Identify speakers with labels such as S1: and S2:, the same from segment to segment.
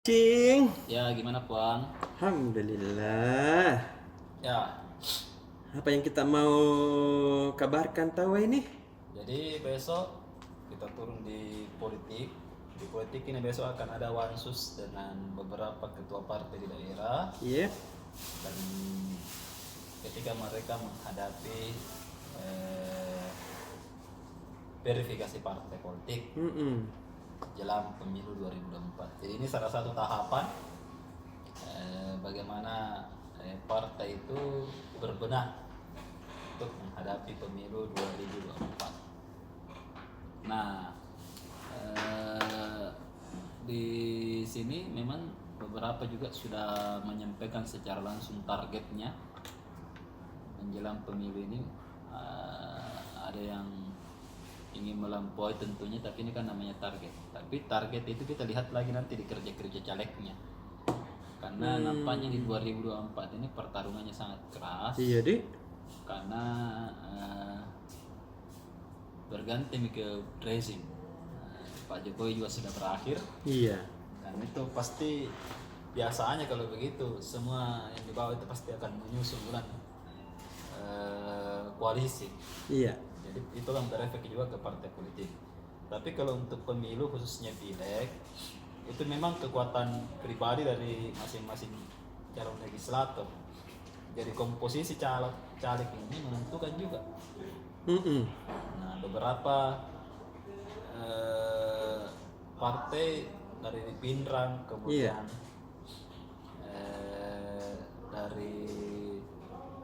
S1: King.
S2: Ya, gimana Puang?
S1: Alhamdulillah.
S2: Ya,
S1: Apa yang kita mau kabarkan tahu ini?
S2: jadi besok kita turun di politik. Di politik ini besok akan ada wansus dengan beberapa ketua partai di daerah.
S1: Iya.
S2: Dan ketika mereka menghadapi verifikasi partai politik jelang pemilu 2024. Jadi ini salah satu tahapan bagaimana partai itu berbenah untuk menghadapi pemilu 2024. Nah, di sini memang beberapa juga sudah menyampaikan secara langsung targetnya menjelang pemilu ini. Ada yang ingin melampaui tentunya, tapi ini kan namanya target. Tapi target itu kita lihat lagi nanti di kerja-kerja calegnya. Karena nampaknya di 2024 ini pertarungannya sangat keras.
S1: Iya, Dik.
S2: Karena berganti ke rezim. Pak Jokowi juga sudah berakhir.
S1: Iya.
S2: Dan itu pasti biasanya kalau begitu semua yang di bawah itu pasti akan menyusun bulan koalisi.
S1: Iya.
S2: Jadi itu kan berefek juga ke partai politik. Tapi kalau untuk pemilu khususnya pileg itu memang kekuatan pribadi dari masing-masing calon legislator. Jadi komposisi caleg ini menentukan juga. Nah, beberapa partai dari Pindrang, kemudian dari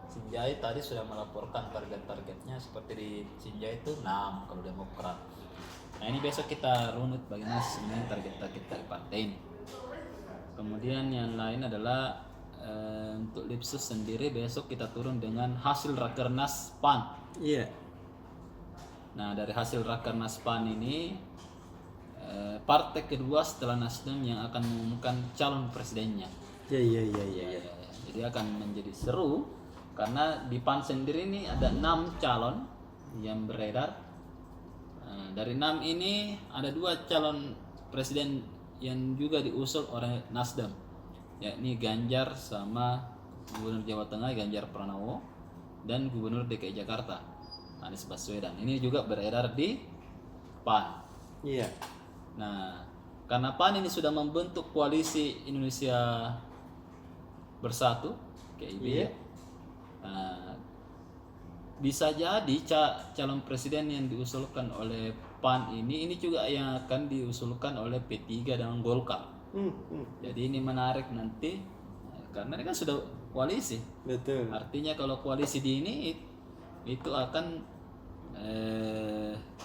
S2: Sinjai tadi sudah melaporkan target-targetnya, seperti di Sinjai itu 6 kalau Demokrat. Nah, ini besok kita runut bagaimana sebenarnya target-target dari partai ini. Kemudian yang lain adalah untuk Lipsus sendiri besok kita turun dengan hasil Rakernas PAN.
S1: Iya.
S2: Nah, dari hasil Rakernas PAN ini partai kedua setelah Nasdem yang akan mengumumkan calon presidennya.
S1: Iya.
S2: Jadi akan menjadi seru karena di PAN sendiri ini ada 6 calon yang beredar. Dari 6 ini ada 2 calon presiden yang juga diusul oleh Nasdem, yakni Ganjar sama Gubernur Jawa Tengah Ganjar Pranowo dan Gubernur DKI Jakarta Anies Baswedan. Ini juga beredar di PAN.
S1: Iya.
S2: Nah, karena PAN ini sudah membentuk koalisi Indonesia Bersatu, KIB.
S1: Iya.
S2: Nah, bisa jadi calon presiden yang diusulkan oleh PAN ini juga yang akan diusulkan oleh P3 dan Golkar. Jadi ini menarik nanti karena ini kan sudah koalisi.
S1: Betul.
S2: Artinya kalau koalisi di ini itu akan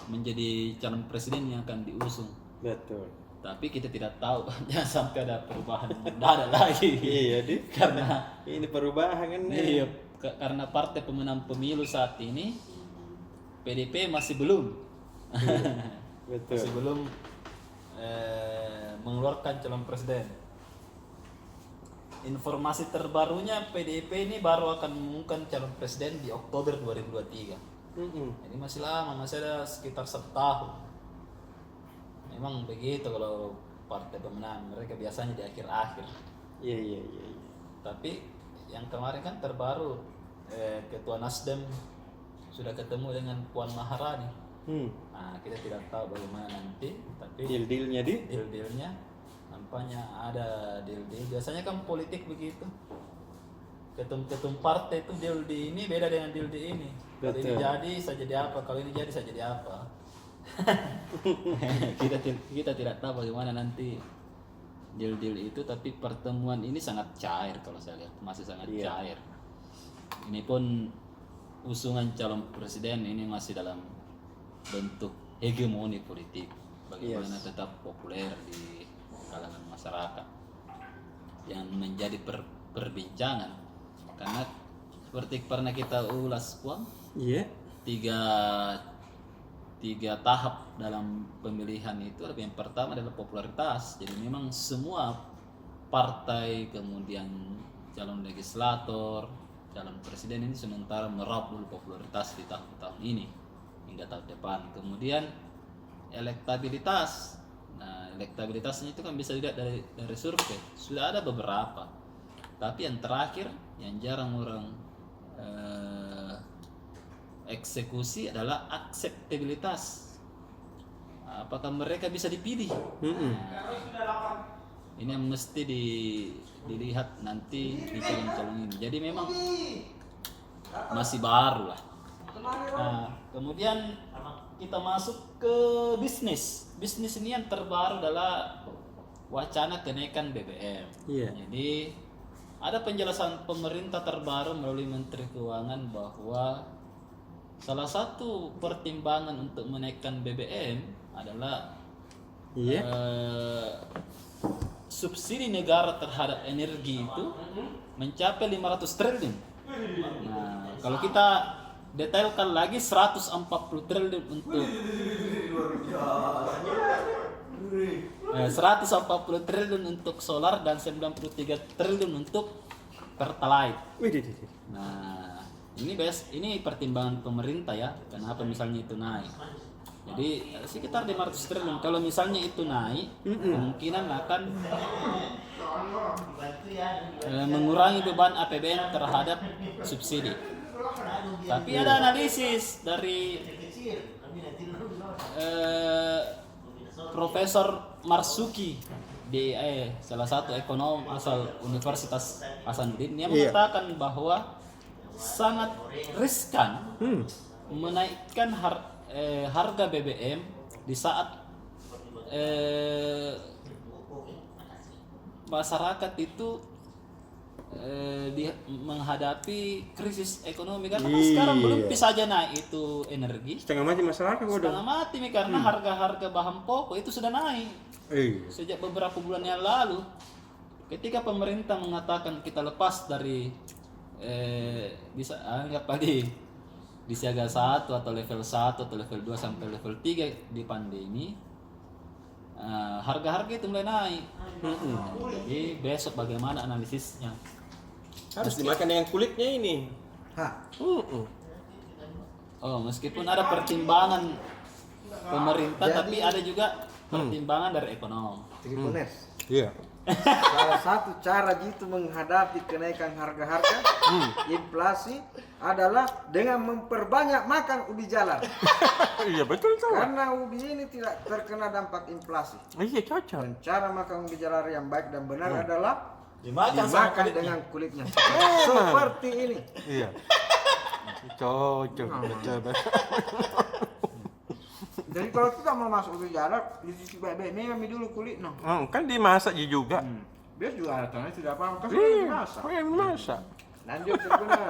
S2: menjadi calon presiden yang akan diusung.
S1: Betul.
S2: Tapi kita tidak tahu jangan sampai ada perubahan mendadak lagi.
S1: Iya, Dik.
S2: Karena
S1: ini perubahan kan.
S2: iya, karena partai pemenang pemilu saat ini PDP masih belum.
S1: Betul.
S2: Masih belum mengeluarkan calon presiden. Informasi terbarunya PDIP ini baru akan mengumumkan calon presiden di Oktober 2023. Jadi masih lama, masih ada sekitar 1 tahun. Memang begitu kalau partai pemenang, mereka biasanya di akhir-akhir.
S1: Iya.
S2: Tapi yang kemarin kan terbaru Ketua Nasdem sudah ketemu dengan Puan Maharani. Nah, kita tidak tahu bagaimana nanti, tapi
S1: Deal-dealnya, Dik.
S2: deal-dealnya nampaknya ada deal-deal. Biasanya kan politik begitu. Ketum partai itu deal di ini beda dengan deal di ini. Kalau ini
S1: Betul.
S2: jadi saya jadi apa, kalau ini jadi saya jadi apa. kita tidak tahu bagaimana nanti deal-deal itu, tapi pertemuan ini sangat cair kalau saya lihat, masih sangat cair. Ini pun usungan calon presiden ini masih dalam bentuk hegemoni politik, bagaimana tetap populer di kalangan masyarakat yang menjadi perbincangan. Karena seperti pernah kita ulas Puang,
S1: Iya.
S2: tiga tahap dalam pemilihan itu. Yang pertama adalah popularitas. Jadi memang semua partai, kemudian calon legislator, calon presiden ini sementara meraup dulu popularitas di tahun-tahun ini hingga tahun depan. Kemudian elektabilitas. Nah, elektabilitasnya itu kan bisa dilihat dari survei. Sudah ada beberapa. Tapi yang terakhir yang jarang orang eksekusi adalah akseptabilitas. Apakah mereka bisa dipilih? Ini yang mesti dilihat nanti di calon-calon ini. Jadi memang masih baru lah. Nah, kemudian kita masuk ke bisnis. Bisnis ini yang terbaru adalah wacana kenaikan BBM.
S1: Iya.
S2: Jadi ada penjelasan pemerintah terbaru melalui Menteri Keuangan bahwa salah satu pertimbangan untuk menaikkan BBM adalah
S1: Iya.
S2: subsidi negara terhadap energi itu mencapai 500 triliun. Nah, kalau kita detailkan lagi 140 triliun untuk 140 triliun untuk solar dan 93 triliun untuk pertalite. Nah, ini pertimbangan pemerintah ya. Kenapa misalnya itu naik? Jadi sekitar 500 triliun. Kalau misalnya itu naik, kemungkinan akan mengurangi beban APBN terhadap subsidi. Tapi ada analisis dari Profesor Marsuki di salah satu ekonom asal Universitas Hasanuddin. Dia mengatakan bahwa sangat riskan menaikkan harga BBM di saat masyarakat itu menghadapi krisis ekonomi karena kan sekarang belum bisa aja naik itu energi.
S1: Setengah mati masyarakat
S2: Setengah mati nih karena harga-harga bahan pokok itu sudah naik sejak beberapa bulan yang lalu. Ketika pemerintah mengatakan kita lepas dari bisa anggap di siaga 1 atau level 1 atau level 2 sampai level 3 di pandemi, harga-harga itu mulai naik. Jadi besok bagaimana analisisnya?
S1: Harus dimakan dengan kulitnya ini.
S2: Meskipun ada pertimbangan pemerintah, tapi ada juga pertimbangan dari ekonom.
S1: Iya.
S3: Salah satu cara gitu menghadapi kenaikan harga-harga inflasi adalah dengan memperbanyak makan ubi jalar.
S1: Iya betul tuh.
S3: Karena ubi ini tidak terkena dampak inflasi.
S1: Iya cocok.
S3: Dan cara makan ubi jalar yang baik dan benar adalah
S2: Dimakan
S3: dimakan dengan kulitnya. Seperti ini.
S1: Iya. Cocok.
S3: Jadi kalau kita mau masuk ubi jalar, dicuci baik-baik, ini ambil dulu kulit no.
S1: Kan dimasak juga.
S3: Dia juga ada tanah tidak apa-apa, kan sudah
S1: Iya.
S3: dimasak.
S1: Yang dimasak.
S3: Lanjut benar.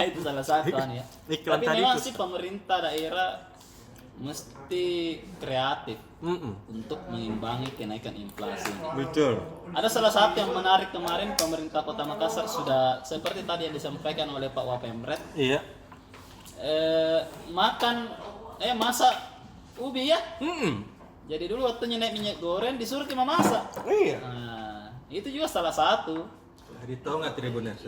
S2: Itu salah satu ya.
S1: Iklan
S2: Tapi
S1: tadi
S2: memang
S1: itu.
S2: sih pemerintah daerah mesti kreatif
S1: Mm-mm.
S2: untuk mengimbangi kenaikan inflasi.
S1: Betul.
S2: Ada salah satu yang menarik kemarin, pemerintah Kota Makassar sudah seperti tadi yang disampaikan oleh Pak Wapemret,
S1: Iya.
S2: masak ubi ya.
S1: Mm-mm.
S2: Jadi dulu waktunya naik minyak goreng disuruh kita masak.
S1: Iya.
S2: Nah, itu juga salah satu.
S1: Hari tahu nggak Tribuners?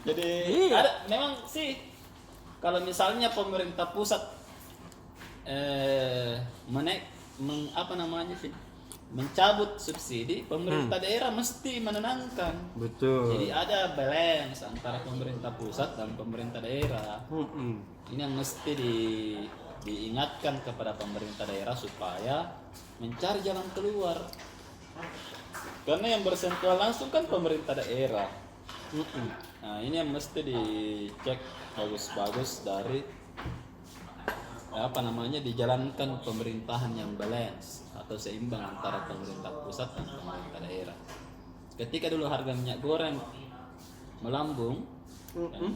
S2: Jadi
S1: Iya.
S2: ada memang sih kalau misalnya pemerintah pusat mencabut subsidi, pemerintah daerah mesti menenangkan.
S1: Betul.
S2: Jadi ada balance antara pemerintah pusat dan pemerintah daerah.
S1: Mm-mm.
S2: Ini yang mesti diingatkan kepada pemerintah daerah supaya mencari jalan keluar. Karena yang bersentuhan langsung kan pemerintah daerah.
S1: Mm-mm.
S2: Nah, ini yang mesti dicek bagus-bagus dari dijalankan pemerintahan yang balance atau seimbang antara pemerintah pusat dan pemerintah daerah. Ketika dulu harga minyak goreng melambung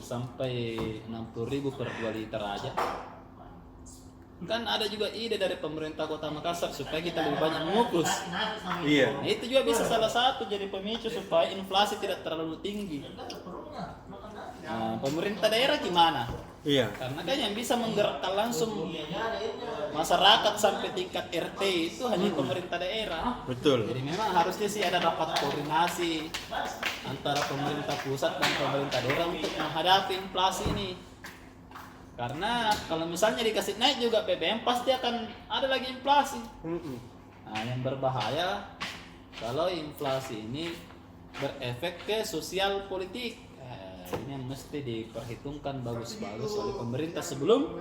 S2: sampai 60.000 per 2 liter aja, kan ada juga ide dari pemerintah Kota Makassar supaya kita lebih banyak mengukus.
S1: Iya.
S2: Nah, itu juga bisa salah satu jadi pemicu supaya inflasi tidak terlalu tinggi. Nah, pemerintah daerah gimana?
S1: Iya.
S2: Karena kan yang bisa menggerakkan langsung masyarakat sampai tingkat RT itu hanya pemerintah daerah.
S1: Betul.
S2: Jadi memang harusnya sih ada rapat koordinasi antara pemerintah pusat dan pemerintah daerah untuk menghadapi inflasi ini. Karena kalau misalnya dikasih naik juga BBM pasti akan ada lagi inflasi. Nah, yang berbahaya kalau inflasi ini berefek ke sosial politik. Ini yang mesti diperhitungkan bagus-bagus oleh pemerintah sebelum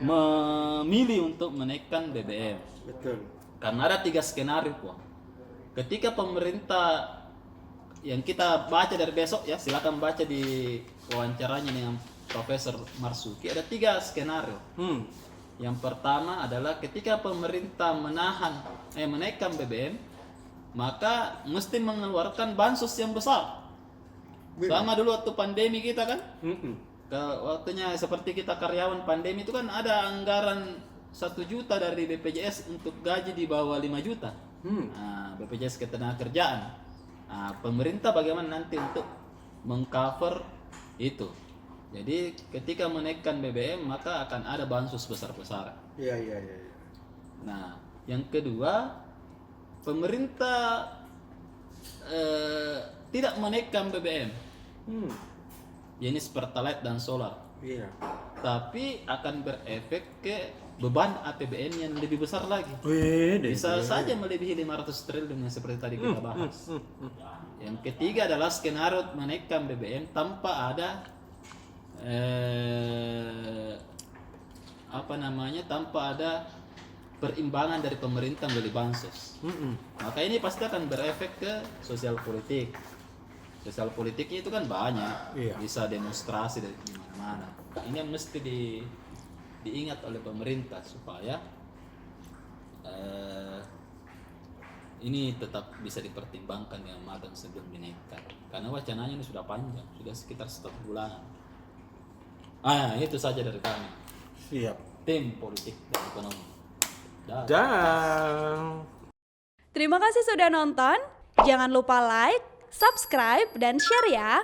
S2: memilih untuk menaikkan BBM.
S1: Betul.
S2: Karena ada 3 skenario kok. Ketika pemerintah yang kita baca dari besok ya, silakan baca di wawancaranya dengan Profesor Marsuki, ada 3 skenario. Yang pertama adalah ketika pemerintah menaikkan BBM, maka mesti mengeluarkan bansos yang besar. Sama dulu waktu pandemi kita kan, waktunya seperti kita karyawan pandemi itu kan ada anggaran 1 juta dari BPJS untuk gaji di bawah 5 juta. Nah, BPJS Ketenagakerjaan. Nah, pemerintah bagaimana nanti untuk mengcover itu? Jadi ketika menaikkan BBM maka akan ada bansos besar-besaran.
S1: Iya.
S2: Nah, yang kedua, pemerintah tidak menaikkan BBM jenis Pertalite dan solar.
S1: Iya.
S2: Tapi akan berefek ke beban APBN yang lebih besar lagi. Bisa saja melebihi 500 triliun yang seperti tadi kita bahas. Yang ketiga adalah skenario menaikkan BBM tanpa ada tanpa ada perimbangan dari pemerintah membeli bansos. Maka ini pasti akan berefek ke sosial politik. Sosial politiknya itu kan banyak, bisa demonstrasi dari mana-mana. Ini yang mesti diingat oleh pemerintah supaya ini tetap bisa dipertimbangkan dengan matang sebelum dinaikkan. Karena wacananya ini sudah panjang, sudah sekitar 1 bulan. Itu saja dari kami.
S1: Siap.
S2: Tim politik dan ekonomi.
S4: Terima kasih sudah nonton. Jangan lupa like, subscribe, dan share ya.